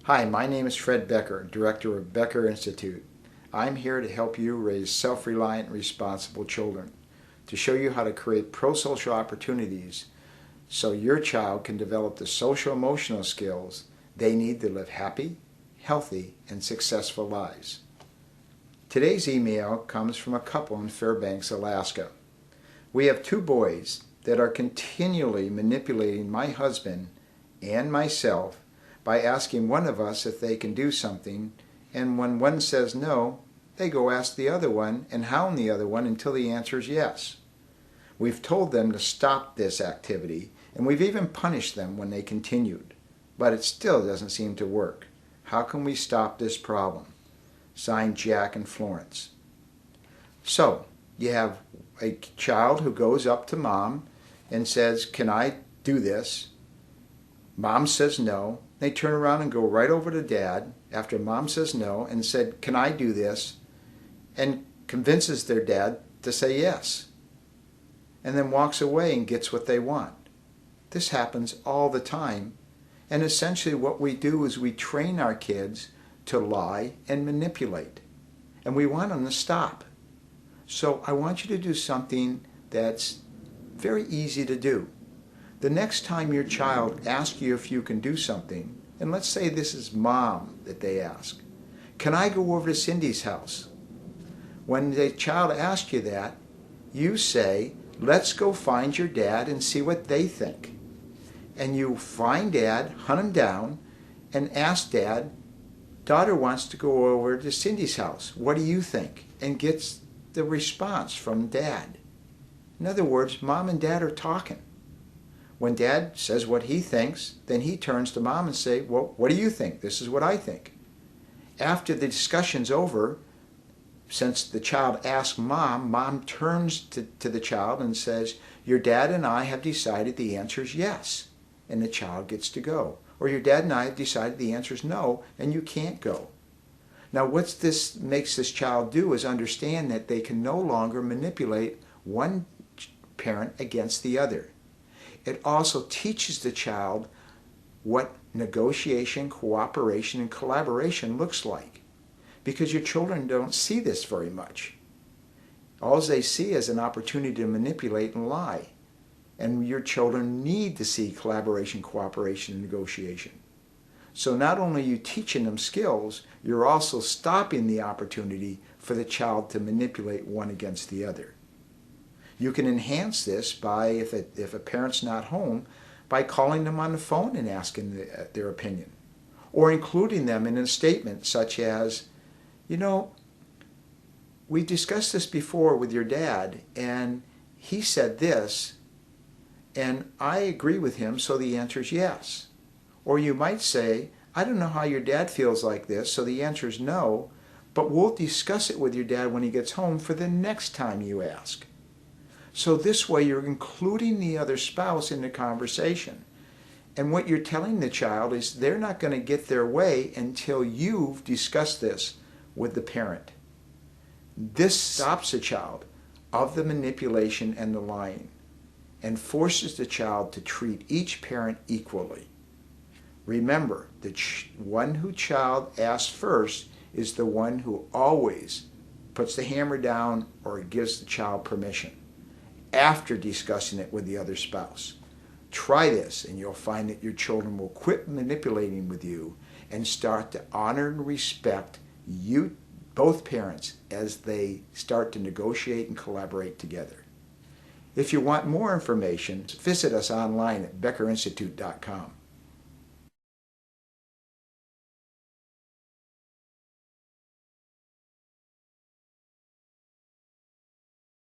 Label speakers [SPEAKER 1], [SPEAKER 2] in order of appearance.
[SPEAKER 1] Hi, my name is Fred Becker, Director of Becker Institute. I'm here to help you raise self-reliant, responsible children, to show you how to create pro-social opportunities so your child can develop the social-emotional skills they need to live happy, healthy, and successful lives. Today's email comes from a couple in Fairbanks, Alaska. We have two boys that are continually manipulating my husband and myself by asking one of us if they can do something, and when one says no, they go ask the other one and hound the other one until the answer is yes. We've told them to stop this activity, and we've even punished them when they continued, but it still doesn't seem to work. How can we stop this problem? Signed, Jack and Florence. So, you have a child who goes up to mom and says, "Can I do this?" Mom says no. They turn around and go right over to dad after mom says no and said, "Can I do this?" and convinces their dad to say yes, and then walks away and gets what they want. This happens all the time, and essentially what we do is we train our kids to lie and manipulate, and we want them to stop. So I want you to do something that's very easy to do. The next time your child asks you if you can do something, and let's say this is mom that they ask, "Can I go over to Cindy's house?" When the child asks you that, you say, "Let's go find your dad and see what they think." And you find dad, hunt him down, and ask dad, "Daughter wants to go over to Cindy's house. What do you think?" And gets the response from dad. In other words, mom and dad are talking. When dad says what he thinks, then he turns to mom and say, "Well, what do you think? This is what I think." After the discussion's over, since the child asked mom, mom turns to the child and says, "Your dad and I have decided the answer is yes," and the child gets to go. Or your dad and I have decided the answer is no, and you can't go. Now what this makes this child do is understand that they can no longer manipulate one parent against the other. It also teaches the child what negotiation, cooperation, and collaboration looks like. Because your children don't see this very much. All they see is an opportunity to manipulate and lie. And your children need to see collaboration, cooperation, and negotiation. So not only are you teaching them skills, you're also stopping the opportunity for the child to manipulate one against the other. You can enhance this by, if a parent's not home, by calling them on the phone and asking their opinion. Or including them in a statement such as, "You know, we discussed this before with your dad, and he said this, and I agree with him, so the answer is yes." Or you might say, "I don't know how your dad feels like this, so the answer is no, but we'll discuss it with your dad when he gets home for the next time you ask." So this way you're including the other spouse in the conversation. And what you're telling the child is they're not going to get their way until you've discussed this with the parent. This stops the child of the manipulation and the lying and forces the child to treat each parent equally. Remember, the one who child asks first is the one who always puts the hammer down or gives the child permission after discussing it with the other spouse. Try this and you'll find that your children will quit manipulating with you and start to honor and respect you, both parents, as they start to negotiate and collaborate together. If you want more information, visit us online at beckerinstitute.com.